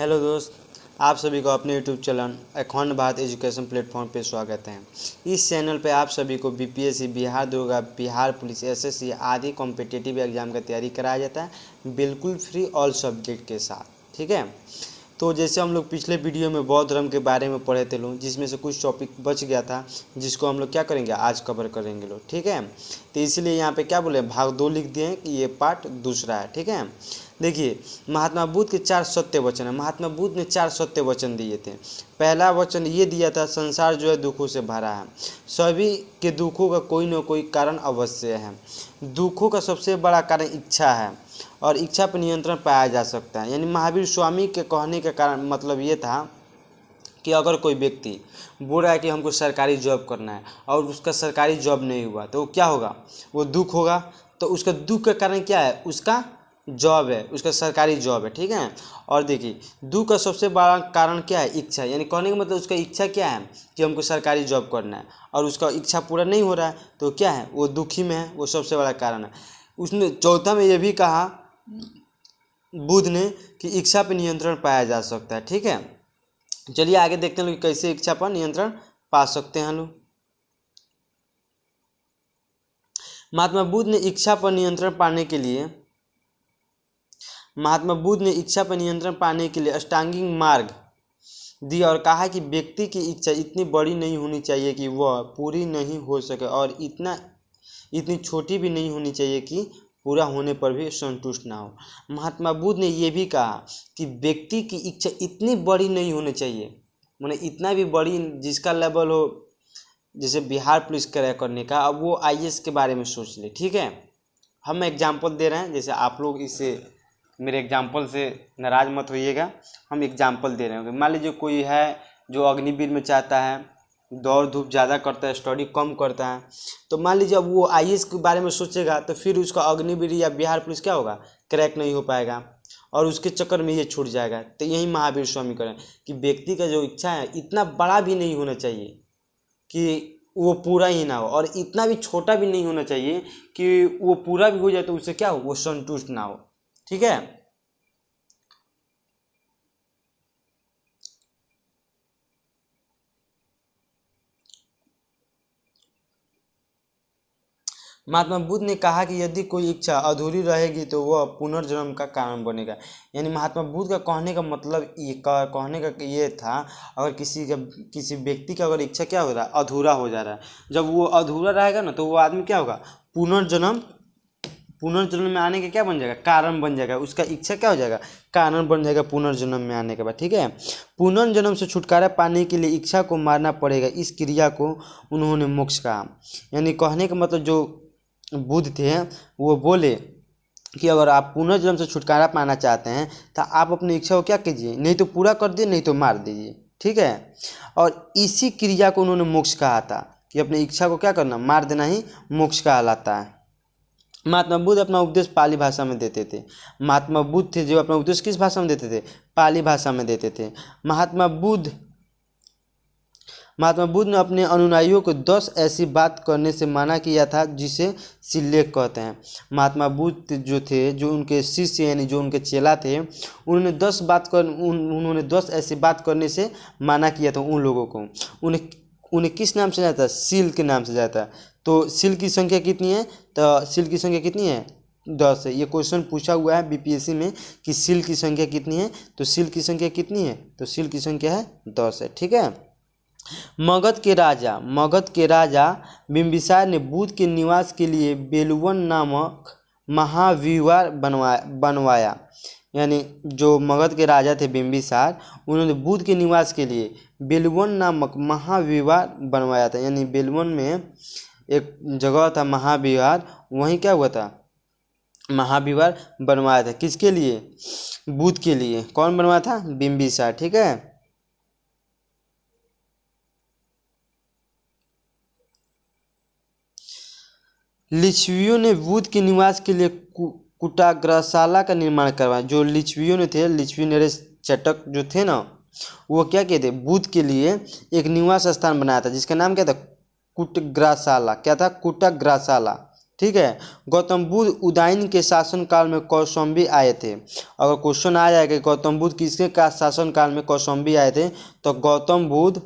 Hello दोस्त, आप सभी को अपने यूट्यूब चैनल अखंड भारत एजुकेशन प्लेटफॉर्म पे स्वागत है। इस चैनल पे आप सभी को बीपीएससी, बिहार दरोगा, बिहार पुलिस, एसएससी आदि कॉम्पिटिटिव एग्जाम का तैयारी कराया जाता है, बिल्कुल फ्री ऑल सब्जेक्ट के साथ। ठीक है, तो जैसे हम लोग पिछले वीडियो में बौद्ध धर्म के बारे में पढ़े थे लोग, जिसमें से कुछ टॉपिक बच गया था, जिसको हम लोग क्या करेंगे, आज कवर करेंगे लोग। ठीक है, तो इसलिए यहाँ पे क्या बोले, भाग 2 लिख दिए हैं कि ये पार्ट दूसरा है। ठीक है, देखिए महात्मा बुद्ध के 4 सत्य वचन है। महात्मा बुद्ध ने 4 सत्य वचन दिए थे। पहला वचन ये दिया था, संसार जो है दुखों से भरा है, सभी के दुखों का कोई न कोई कारण अवश्य है। दुखों का सबसे बड़ा कारण इच्छा है और इच्छा पर नियंत्रण पाया जा सकता है। यानी महावीर स्वामी के कहने का कारण मतलब ये था कि अगर कोई व्यक्ति बोल रहा है कि हमको सरकारी जॉब करना है और उसका सरकारी जॉब नहीं हुआ तो क्या होगा, वो दुख होगा। तो उसका दुख का कारण क्या है, उसका जॉब है, उसका सरकारी जॉब है। ठीक है, और देखिए दुख का सबसे बड़ा कारण क्या है, इच्छा। यानी कहने का मतलब उसका इच्छा क्या है कि हमको सरकारी जॉब करना है और उसका इच्छा पूरा नहीं हो रहा है तो क्या है, वो दुखी में है, वो सबसे बड़ा कारण है। उसने चौथा में ये भी कहा बुद्ध ने कि इच्छा पर नियंत्रण पाया जा सकता है। ठीक है, चलिए आगे देखते हैं लोग कैसे इच्छा पर नियंत्रण पा सकते हैं लोग। महात्मा बुद्ध ने इच्छा पर नियंत्रण पाने के लिए अष्टांगिक मार्ग दिया और कहा कि व्यक्ति की इच्छा इतनी बड़ी नहीं होनी चाहिए कि वह पूरी नहीं हो सके और इतनी छोटी भी नहीं होनी चाहिए कि पूरा होने पर भी संतुष्ट ना हो। महात्मा बुद्ध ने यह भी कहा कि व्यक्ति की इच्छा इतनी बड़ी नहीं होनी चाहिए, माने इतना भी बड़ी जिसका लेवल हो, जैसे बिहार पुलिस क्रैक करने का, अब वो आईएएस के बारे में सोच ले। ठीक है, हम एग्जाम्पल दे रहे हैं, जैसे आप लोग इससे मेरे एग्जाम्पल से नाराज़ मत होइएगा, हम एग्जाम्पल दे रहे हैं। मान लीजिए कोई है जो अग्निवीर में चाहता है, दौड़ धूप ज़्यादा करता है, स्टडी कम करता है, तो मान लीजिए अब वो आईएएस के बारे में सोचेगा तो फिर उसका अग्निवीर या बिहार पुलिस क्या होगा, क्रैक नहीं हो पाएगा और उसके चक्कर में ये छूट जाएगा। तो यही महावीर स्वामी करें कि व्यक्ति का जो इच्छा है इतना बड़ा भी नहीं होना चाहिए कि वो पूरा ही ना हो और इतना भी छोटा भी नहीं होना चाहिए कि वो पूरा भी हो जाए तो उससे क्या हो, वो संतुष्ट ना हो। ठीक है, महात्मा बुद्ध ने कहा कि यदि कोई इच्छा अधूरी रहेगी तो वह पुनर्जन्म का कारण बनेगा। यानी महात्मा बुद्ध का कहने का मतलब ये था, अगर किसी व्यक्ति का अगर इच्छा क्या हो रहा है, अधूरा हो जा रहा है, जब वो अधूरा रहेगा ना तो वो आदमी क्या होगा, पुनर्जन्म में आने के क्या बन जाएगा, कारण बन जाएगा। उसका इच्छा क्या हो जाएगा, कारण बन जाएगा पुनर्जन्म में आने के बाद। ठीक है, पुनर्जन्म से छुटकारा पाने के लिए इच्छा को मारना पड़ेगा, इस क्रिया को उन्होंने मोक्ष कहा। यानी कहने का मतलब जो बुद्ध थे वो बोले कि अगर आप पुनर्जन्म से छुटकारा पाना चाहते हैं तो आप अपनी इच्छा को क्या कीजिए, नहीं तो पूरा कर दीजिए, नहीं तो मार दीजिए। ठीक है, और इसी क्रिया को उन्होंने मोक्ष कहा था कि अपनी इच्छा को क्या करना, मार देना ही मोक्ष कहलाता है। महात्मा बुद्ध अपना उपदेश पाली भाषा में देते थे। महात्मा बुद्ध थे जो अपना उपदेश किस भाषा में देते थे, पाली भाषा में देते थे। महात्मा बुद्ध ने अपने अनुयायियों को 10 ऐसी बात करने से मना किया था जिसे सिल्लेख कहते हैं। महात्मा बुद्ध जो थे, जो उनके शिष्य यानी जो उनके चेला थे, उन्होंने 10 ऐसी बात करने से मना किया था उन लोगों को। उन्हें किस नाम से जाता है, सील के नाम से जाता है। तो सील की संख्या कितनी है, तो सील की संख्या कितनी है, 10 है। ये क्वेश्चन पूछा हुआ है बीपीएससी में कि सील की संख्या कितनी है, तो सील की संख्या कितनी है, तो सील की संख्या है 10 है। ठीक है, मगध के राजा बिंबिसार ने बुद्ध के निवास के लिए बेलवन नामक महाविहार बनवाया। यानी जो मगध के राजा थे बिंबिसार, उन्होंने बुद्ध के निवास के लिए बेलवन नामक महाविहार बनवाया था। यानी बेलवन में एक जगह था महाविहार, वहीं क्या हुआ था, महाविहार बनवाया था। किसके लिए, बुद्ध के लिए। कौन बनवाया था, बिंबिसार। ठीक है, लिच्छवियों ने बुद्ध के निवास के लिए कुटाग्रशाला का निर्माण करवाया। जो लिच्छवियों ने थे, लिच्छवी नरेश चटक जो थे ना, वो क्या कहते, बुद्ध के लिए एक निवास स्थान बनाया था जिसका नाम क्या था, कुटग्राशाला। क्या था, कुटग्राशाला। ठीक है। गौतम बुद्ध उदयन के शासनकाल में कौशाम्बी आए थे। अगर क्वेश्चन आ जाए कि गौतम बुद्ध किसके का शासनकाल में कौशाम्बी आए थे, तो गौतम बुद्ध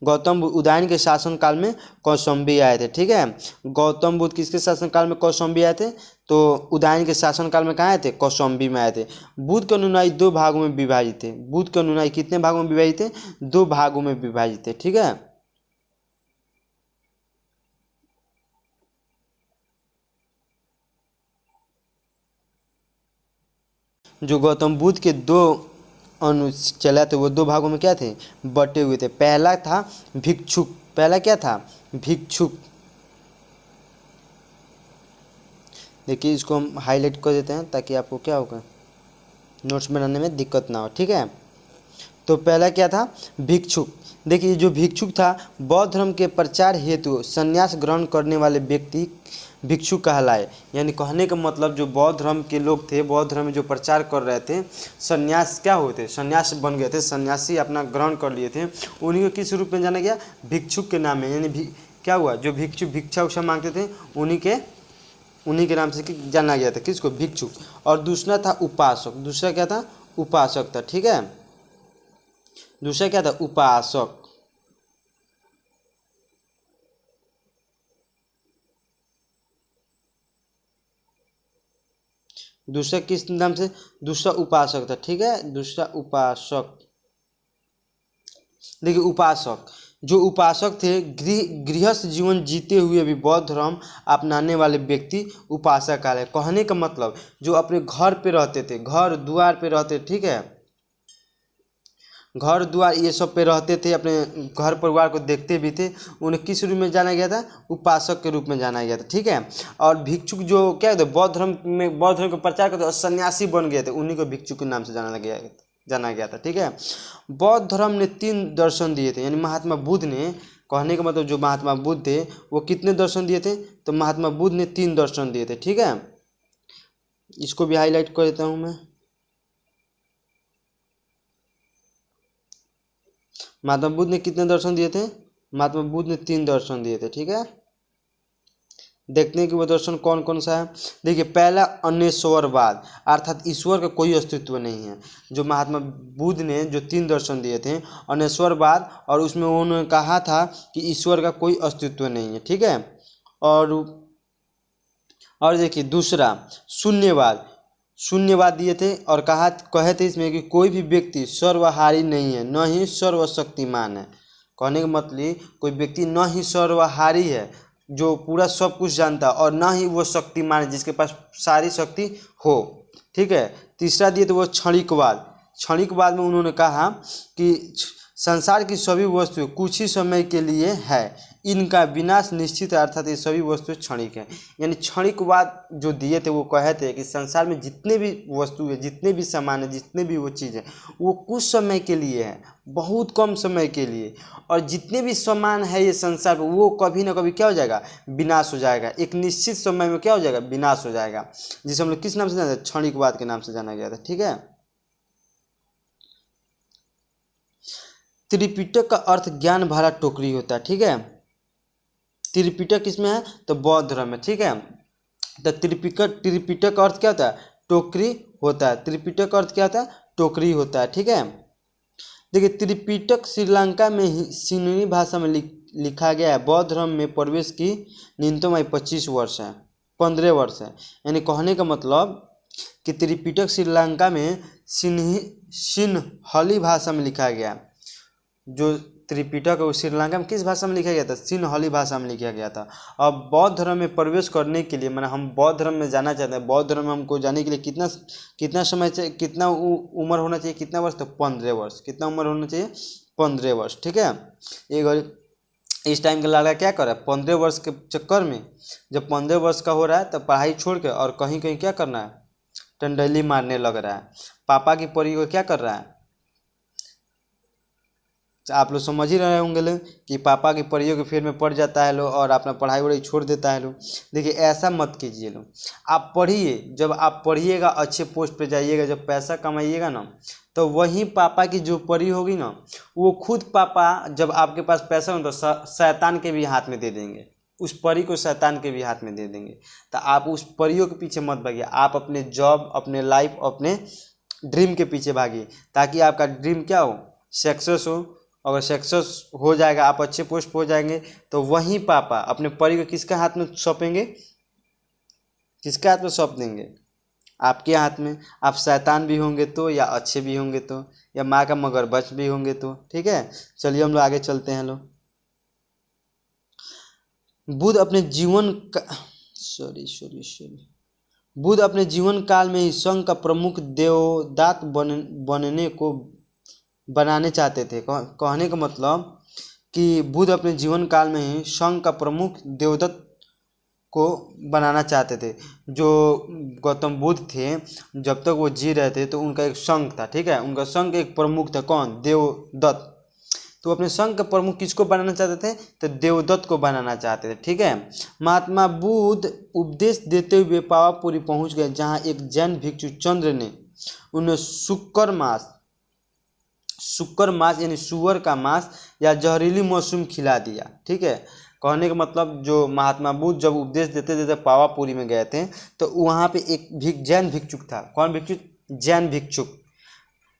उदयन के शासनकाल में कौशाम्बी आए थे। ठीक है, गौतम बुद्ध किसके शासनकाल में कौशाम्बी आए थे, तो उदयन के शासनकाल में कहाँ आए थे, कौशाम्बी में आए थे। बुद्ध के अनुयायी दो भागों में विभाजित थे। बुद्ध के अनुयायी कितने भागों में विभाजित थे, दो भागों में विभाजित थे। ठीक है, जो गौतम बुद्ध के दो चला थे वो दो भागों में क्या थे, बटे हुए थे। पहला था भिक्षुक, पहला क्या था, भिक्षुक। देखिए इसको हम हाईलाइट कर देते हैं ताकि आपको क्या होगा, नोट्स बनाने में दिक्कत ना हो। ठीक है, तो पहला क्या था, भिक्षुक। देखिए जो भिक्षुक था, बौद्ध धर्म के प्रचार हेतु संन्यास ग्रहण करने वाले व्यक्ति भिक्षुक कहलाए। यानी कहने का मतलब जो बौद्ध धर्म के लोग थे, बौद्ध धर्म में जो प्रचार कर रहे थे, संन्यास क्या होते, संन्यास बन गए थे, सन्यासी अपना ग्रहण कर लिए थे, उन्हीं को किस रूप में जाना गया, भिक्षुक के नाम में। यानी क्या हुआ, जो भिक्षुक भिक्षा उक्षा मांगते थे उन्हीं के नाम से जाना गया था, किसको, भिक्षुक। और दूसरा था उपासक। दूसरा क्या था, उपासक था। ठीक है, दूसरा क्या था, उपासक। दूसरा किस नाम से, दूसरा उपासक था। ठीक है, दूसरा उपासक। देखिए उपासक, जो उपासक थे, गृहस्थ जीवन जीते हुए भी बौद्ध धर्म अपनाने वाले व्यक्ति उपासक कहलाए। कहने का मतलब जो अपने घर पे रहते थे, घर द्वार पे रहते, ठीक है, घर द्वार ये सब पे रहते थे, अपने घर परिवार को देखते भी थे, उन्हें किस रूप में जाना गया था, उपासक के रूप में जाना गया था। ठीक है, और भिक्षुक जो क्या कहते, बौद्ध धर्म का प्रचार करते और सन्यासी बन गए थे, उन्हीं को भिक्षुक के नाम से जाना गया था। ठीक है, बौद्ध धर्म ने 3 दर्शन दिए थे। यानी महात्मा बुद्ध ने, कहने का मतलब जो महात्मा बुद्ध थे वो कितने दर्शन दिए थे, तो महात्मा बुद्ध ने 3 दर्शन दिए थे। ठीक है, इसको भी हाईलाइट कर देता हूँ मैं। महात्मा बुद्ध ने कितने दर्शन दिए थे, महात्मा बुद्ध ने 3 दर्शन दिए थे। ठीक है, देखते हैं कि वो दर्शन कौन कौन सा है। देखिए पहला अनेश्वरवाद, अर्थात ईश्वर का कोई अस्तित्व नहीं है। जो महात्मा बुद्ध ने जो 3 दर्शन दिए थे, अनेश्वरवाद, और उसमें उन्होंने कहा था कि ईश्वर का कोई अस्तित्व नहीं है। ठीक है, और देखिए दूसरा शून्यवाद दिए थे, और कहे थे इसमें कि कोई भी व्यक्ति सर्वहारी नहीं है, न ही सर्वशक्तिमान है। कहने का मतलब कोई व्यक्ति न ही सर्वहारी है, जो पूरा सब कुछ जानता, और ना ही वो शक्तिमान है, जिसके पास सारी शक्ति हो। ठीक है, तीसरा दिए तो वो क्षणिकवाद में उन्होंने कहा कि संसार की सभी वस्तुएं कुछ ही समय के लिए है, इनका विनाश निश्चित है, अर्थात ये सभी वस्तुएं क्षणिक हैं। यानी क्षणिकवाद जो दिए थे वो कहे थे कि संसार में जितने भी वस्तु है, जितने भी सामान है, जितने भी वो चीज़ है, वो कुछ समय के लिए है, बहुत कम समय के लिए, और जितने भी सामान है ये संसार में वो कभी ना कभी क्या हो जाएगा, विनाश हो जाएगा। एक निश्चित समय में क्या हो जाएगा, विनाश हो जाएगा, जिसे हम लोग किस नाम से जाना, क्षणिकवाद के नाम से जाना गया था। ठीक है, त्रिपिटक का अर्थ ज्ञान भरा टोकरी होता है। ठीक है, त्रिपिटक किसमें है, तो बौद्ध धर्म में। ठीक है, तो त्रिपिटक का अर्थ क्या होता है, टोकरी होता है। त्रिपिटक का अर्थ क्या होता है, टोकरी होता है। ठीक है, देखिए त्रिपिटक श्रीलंका में ही सिन्हली भाषा में लिखा गया है। बौद्ध धर्म में प्रवेश की न्यूनतम आयु 15 वर्ष है। यानी कहने का मतलब कि त्रिपिटक श्रीलंका में सिन्हली भाषा में लिखा गया। जो त्रिपिटक है वो श्रीलंका में किस भाषा में लिखा गया था, सिन्हली भाषा में लिखा गया था। अब बौद्ध धर्म में प्रवेश करने के लिए, माने हम बौद्ध धर्म में जाना चाहते हैं, बौद्ध धर्म में हमको जाने के लिए कितना समय चाहिए, कितना उम्र होना चाहिए, कितना वर्ष, तो 15 वर्ष। कितना उम्र होना चाहिए, 15 वर्ष। ठीक है, एक इस टाइम का लड़का क्या कर रहा है, 15 वर्ष के चक्कर में, जब 15 वर्ष का हो रहा है तब पढ़ाई छोड़ के और कहीं कहीं क्या करना है, टंडैली मारने लग रहा है। पापा की परी को क्या कर रहा है, आप लोग समझ ही रहे होंगे कि पापा की परियों के फेर में पड़ जाता है लो और अपना पढ़ाई वढ़ाई छोड़ देता है लो। देखिए ऐसा मत कीजिए लो, आप पढ़िए। जब आप पढ़िएगा, अच्छे पोस्ट पे जाइएगा, जब पैसा कमाइएगा ना, तो वही पापा की जो परी होगी ना, वो खुद पापा जब आपके पास पैसा हो तो शैतान के भी हाथ में दे देंगे। उस परी को शैतान के भी हाथ में दे देंगे। तो आप उस परियों के पीछे मत भागिए, आप अपने जॉब, अपने लाइफ, अपने ड्रीम के पीछे भागिए, ताकि आपका ड्रीम क्या हो, सक्सेस हो। अगर सक्सेस हो जाएगा, आप अच्छे पोस्ट पर हो जाएंगे, तो वहीं पापा अपने परी को किसके हाथ में सौंपेंगे, किसके हाथ में सौंप देंगे, आपके हाथ में। आप शैतान भी होंगे तो, या अच्छे भी होंगे तो, या माँ का मगरमच्छ भी होंगे तो। ठीक है, चलिए हम लोग आगे चलते हैं। लोग बुध अपने जीवन का बुध अपने जीवन काल में ही संघ का प्रमुख देवदात बनने को बनाने चाहते थे। कहने का मतलब कि बुध अपने जीवन काल में ही संघ का प्रमुख देवदत्त को बनाना चाहते थे। जो गौतम बुद्ध थे, जब तक वो जी रहे थे तो उनका एक संघ था। ठीक है, उनका संघ एक प्रमुख था, कौन, देवदत्त। तो अपने संघ का प्रमुख किसको बनाना चाहते थे, तो देवदत्त को बनाना चाहते थे। ठीक है, महात्मा बुद्ध उपदेश देते हुए पावापुरी पहुंच गए, जहां एक जैन भिक्षु चंद्र ने उन्हें शुक्र मांस यानी सुअर का मांस या जहरीली मशरूम खिला दिया। ठीक है, कहने का मतलब जो महात्मा बुद्ध जब उपदेश देते देते पावापुरी में गए थे, तो वहाँ पे एक जैन भिक्षुक था। कौन भिक्षुक, जैन भिक्षुक,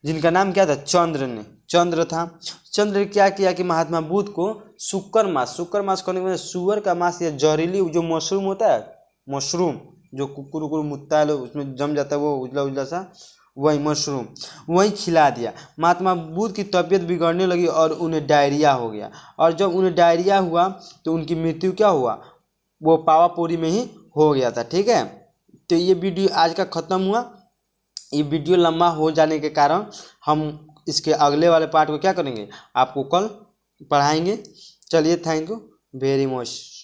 जिनका नाम क्या था, चंद्र था। चंद्र ने क्या किया कि महात्मा बुद्ध को शुक्र मांस कहने का मतलब सुअर का मांस या जहरीली जो मशरूम होता है, मशरूम जो कुकुर उकुर मुत्ता है, उसमें जम जाता है वो उजला उजला सा, वही मशरूम, वही खिला दिया। महात्मा बुद्ध की तबीयत बिगड़ने लगी और उन्हें डायरिया हो गया। और जब उन्हें डायरिया हुआ तो उनकी मृत्यु क्या हुआ, वो पावापुरी में ही हो गया था। ठीक है, तो ये वीडियो आज का ख़त्म हुआ। ये वीडियो लंबा हो जाने के कारण हम इसके अगले वाले पार्ट को क्या करेंगे, आपको कल पढ़ाएंगे। चलिए, थैंक यू वेरी मच।